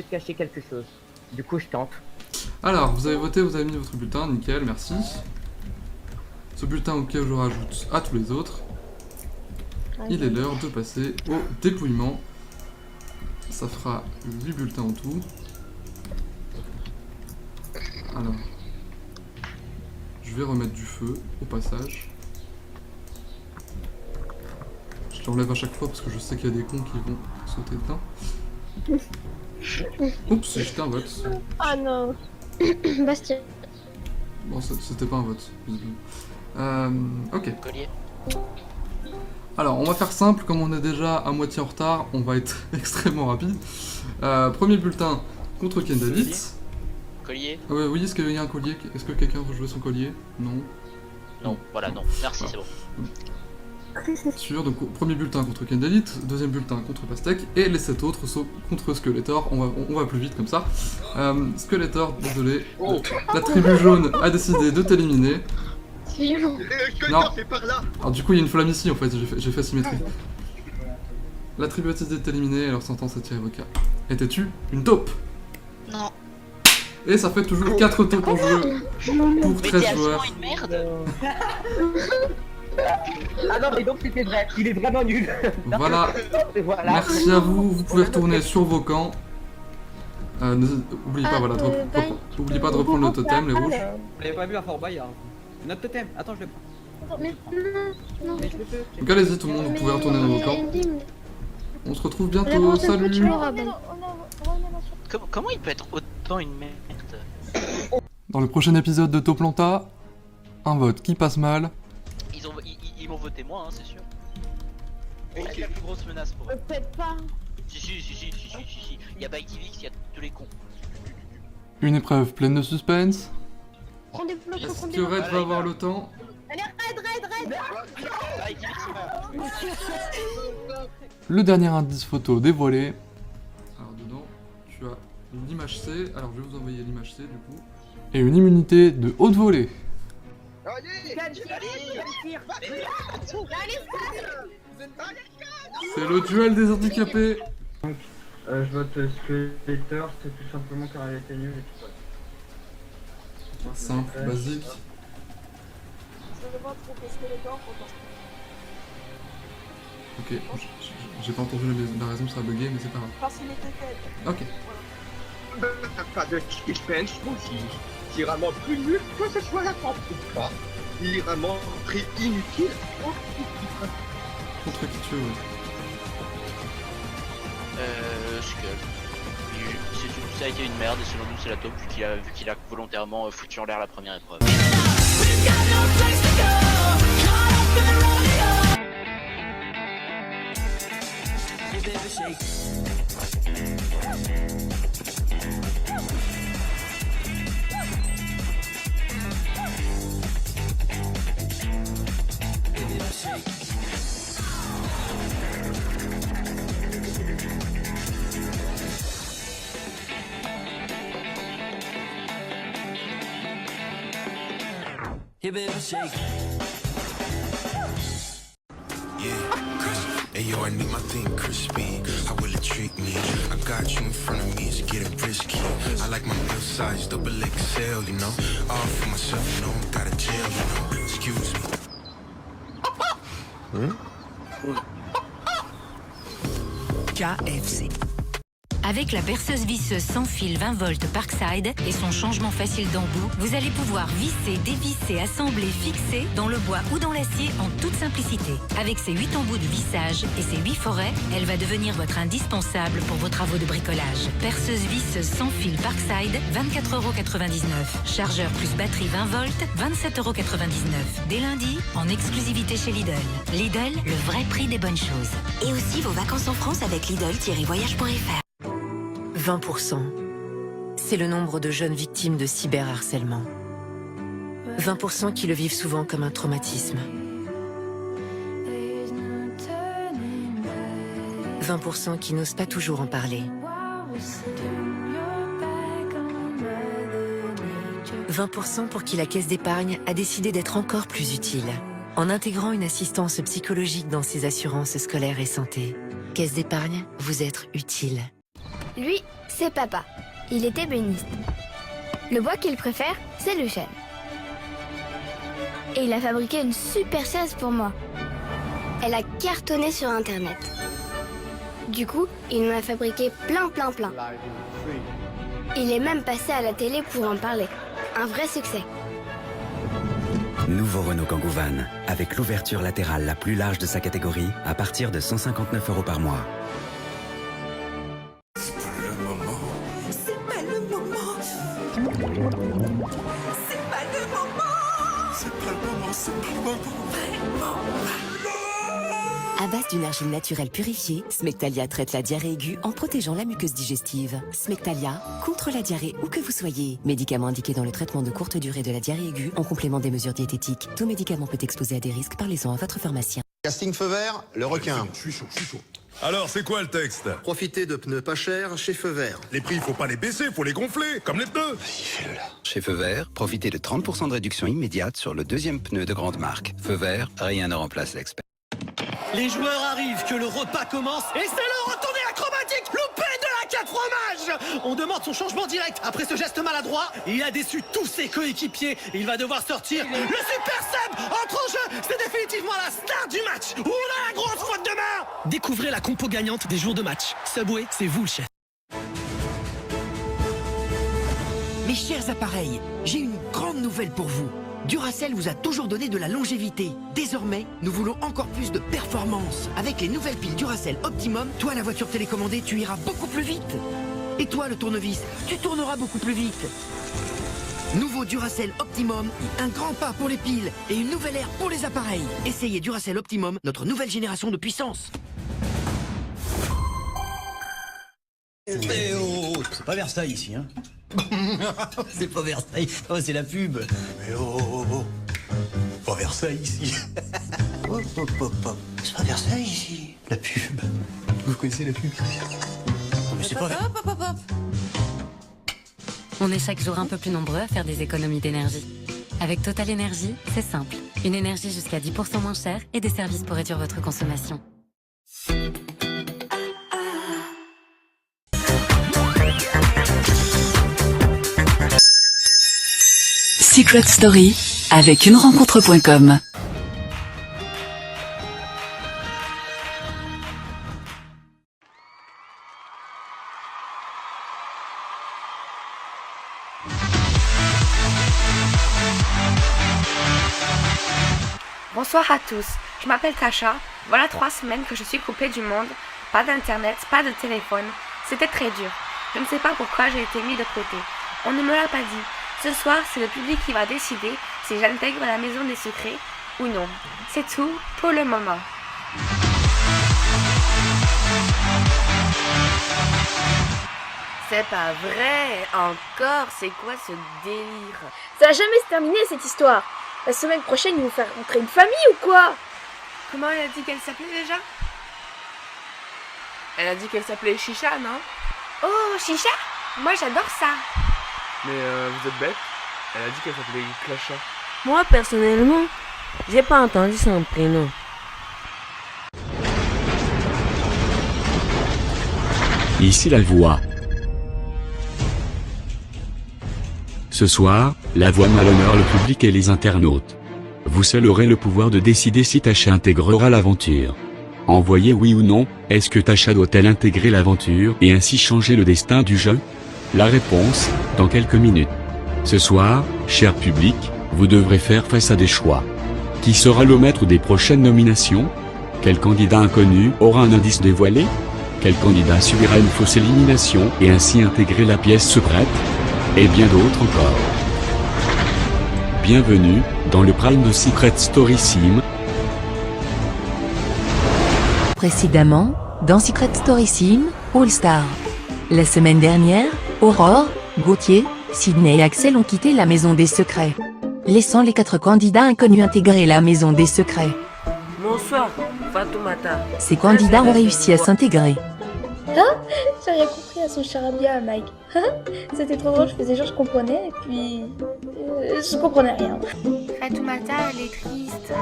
peut cacher quelque chose. Du coup, je tente. Alors, vous avez voté, vous avez mis votre bulletin, nickel, merci. Ce bulletin auquel je rajoute à tous les autres. Il est l'heure de passer au dépouillement. Ça fera 8 bulletins en tout. Alors, je vais remettre du feu au passage. Je l'enlève à chaque fois parce que je sais qu'il y a des cons qui vont sauter dedans. Oups, j'ai jeté un vote. Ah non. Bastien. Bon, c'était pas un vote, visiblement. Ok. Collier. Alors, on va faire simple, comme on est déjà à moitié en retard, on va être extrêmement rapide. Premier bulletin contre Ken David. Collier. Oui, est-ce qu'il y a un collier? Est-ce que quelqu'un veut jouer son collier? Non. Non, voilà, non. Merci, c'est bon. Sûr, donc premier bulletin contre Ken David, deuxième bulletin contre Pastèque, et les 7 autres sont contre Skeletor. On va plus vite comme ça. Skeletor, désolé. La tribu jaune a décidé de t'éliminer. C'est violent. Non. Alors du coup, il y a une flamme ici en fait, j'ai fait symétrie. La tribu a décidé de t'éliminer et leur sentence est irrévocable. Étais-tu une taupe? Non. Et ça fait toujours 4 taupes en jeu pour Mais 13 t'es joueurs. absolument une merde. Ah non, mais donc c'était vrai. Il est vraiment nul. Voilà. Voilà. Merci à vous, vous pouvez retourner sur vos camps. Oubliez pas, voilà, oubliez pas de reprendre le totem, les rouges. Vous l'avez pas vu à Fort Boyard. Notre totem, attends, je le prends. Mais non. Mais je le peux. Donc allez-y tout le monde, vous pouvez retourner dans vos camps. On se retrouve bientôt, salut. Comment il peut être autant une merde? Dans le prochain épisode de Toplanta, un vote qui passe mal. Ils m'ont voté moi, hein, c'est sûr. C'est la plus grosse menace pour eux. Peut-être pas. Si. Il y a Baitivix, il y a tous les cons. Une épreuve pleine de suspense. Prends des blocs, Est-ce prends des que blocs. Red va avoir le temps? Allez, raid. Baitivix meurt. Le dernier indice photo dévoilé. Alors dedans, tu as l'image C. Alors je vais vous envoyer l'image C du coup. Et une immunité de haute volée. C'est le duel des handicapés. Je vote Skeletor, c'est tout simplement car elle était nulle et tout ça. Simple, basique. Ok, j'ai pas entendu la raison, ça a bugué, mais c'est pas grave. Parce qu'il était dead. Ok. Pas de suspense aussi. C'est vraiment plus nul que ce soit la tente ou pas. Il est vraiment très inutile. Contre qui tu veux, ouais. Skull. Ça a été une merde et selon nous c'est la taupe vu qu'il a volontairement foutu en l'air la première épreuve. Hey yo, I need my thing crispy. How will it treat me? I got you in front of me, it's getting risky. I like my meal size, double XL, you know. All for myself, you know, got a jail, you know. Excuse me. KFC. Avec la perceuse visseuse sans fil 20 volts Parkside et son changement facile d'embout, vous allez pouvoir visser, dévisser, assembler, fixer dans le bois ou dans l'acier en toute simplicité. Avec ses 8 embouts de vissage et ses 8 forêts, elle va devenir votre indispensable pour vos travaux de bricolage. Perceuse visseuse sans fil Parkside, 24,99 €. Chargeur plus batterie 20 volts, 27,99 € Dès lundi, en exclusivité chez Lidl. Lidl, le vrai prix des bonnes choses. Et aussi vos vacances en France avec Lidl-voyage.fr. 20%. C'est le nombre de jeunes victimes de cyberharcèlement. 20% qui le vivent souvent comme un traumatisme. 20% qui n'osent pas toujours en parler. 20% pour qui la caisse d'épargne a décidé d'être encore plus utile, en intégrant une assistance psychologique dans ses assurances scolaires et santé. Caisse d'épargne, vous êtes utile. Lui, c'est papa. Il est ébéniste. Le bois qu'il préfère, c'est le chêne. Et il a fabriqué une super chaise pour moi. Elle a cartonné sur Internet. Du coup, il en a fabriqué plein. Il est même passé à la télé pour en parler. Un vrai succès. Nouveau Renault Kangoo Van, avec l'ouverture latérale la plus large de sa catégorie, à partir de 159 € par mois. C'est pas le moment. C'est pas le moment. C'est pas le moment. C'est pas le moment, c'est pas le moment. À base d'une argile naturelle purifiée, Smectalia traite la diarrhée aiguë en protégeant la muqueuse digestive. Smectalia, contre la diarrhée où que vous soyez. Médicament indiqué dans le traitement de courte durée de la diarrhée aiguë en complément des mesures diététiques. Tout médicament peut exposer à des risques. Parlez-en à votre pharmacien. Casting feu vert, le requin. Je suis chaud. Alors, c'est quoi le texte? Profitez de pneus pas chers chez Feu Vert. Les prix, faut pas les baisser, faut les gonfler, comme les pneus. Vas-y, fais-le là. Chez Feu Vert, profitez de 30% de réduction immédiate sur le deuxième pneu de grande marque. Feu Vert, rien ne remplace l'expert. Les joueurs arrivent, que le repas commence et c'est le retourné acrobatique loupé de la 4 fromages. On demande son changement direct. Après ce geste maladroit, il a déçu tous ses coéquipiers. Il va devoir sortir. Le Super Seb entre en jeu. C'est définitivement la star du match. Oula, la grosse faute de main. Découvrez la compo gagnante des jours de match. Subway, c'est vous le chef. Mes chers appareils, j'ai une grande nouvelle pour vous. Duracell vous a toujours donné de la longévité. Désormais, nous voulons encore plus de performance. Avec les nouvelles piles Duracell Optimum, toi la voiture télécommandée, tu iras beaucoup plus vite. Et toi le tournevis, tu tourneras beaucoup plus vite. Nouveau Duracell Optimum, un grand pas pour les piles et une nouvelle ère pour les appareils. Essayez Duracell Optimum, notre nouvelle génération de puissance. Eh oh, c'est pas Versailles ici, hein. C'est pas Versailles, oh, c'est la pub. Mais oh. Pas Versailles ici. C'est pas Versailles ici, la pub. Vous connaissez la pub? Mais c'est pas On est chaque jour un peu plus nombreux à faire des économies d'énergie. Avec Total Energy, c'est simple. Une énergie jusqu'à 10% moins chère et des services pour réduire votre consommation. Secret Story avec unerencontre.com. Bonsoir à tous, je m'appelle Tasha. Voilà 3 semaines que je suis coupée du monde. Pas d'internet, pas de téléphone. C'était très dur. Je ne sais pas pourquoi j'ai été mis de côté. On ne me l'a pas dit. Ce soir, c'est le public qui va décider si j'intègre la maison des secrets ou non. C'est tout pour le moment. C'est pas vrai. Encore, c'est quoi ce délire? Ça va jamais se terminer cette histoire. La semaine prochaine, ils vont faire rentrer une famille ou quoi? Comment elle a dit qu'elle s'appelait déjà? Elle a dit qu'elle s'appelait Chicha, non? Oh, Chicha? Moi, j'adore ça. Mais vous êtes bête? Elle a dit qu'elle s'appelait Clasha. Moi, personnellement, j'ai pas entendu son prénom. Ici la voix. Ce soir, la voix malhonneur le public et les internautes. Vous seul aurez le pouvoir de décider si Tasha intégrera l'aventure. Envoyez oui ou non, est-ce que Tasha doit-elle intégrer l'aventure et ainsi changer le destin du jeu? La réponse, dans quelques minutes. Ce soir, cher public, vous devrez faire face à des choix. Qui sera le maître des prochaines nominations? Quel candidat inconnu aura un indice dévoilé? Quel candidat subira une fausse élimination et ainsi intégrer la pièce secrète? Et bien d'autres encore. Bienvenue, dans le Prime de Secret Story Sim. Précédemment, dans Secret Story Sim, All Star. La semaine dernière, Aurore, Gauthier, Sydney et Axel ont quitté la maison des secrets, laissant les 4 candidats inconnus intégrer la maison des secrets. Bonsoir, Fatoumata. Ces candidats ont réussi à s'intégrer. Hein? J'ai rien compris à son charabia, Mike. C'était trop drôle, je faisais genre je comprenais, et puis... je comprenais rien. Fatoumata, elle est triste.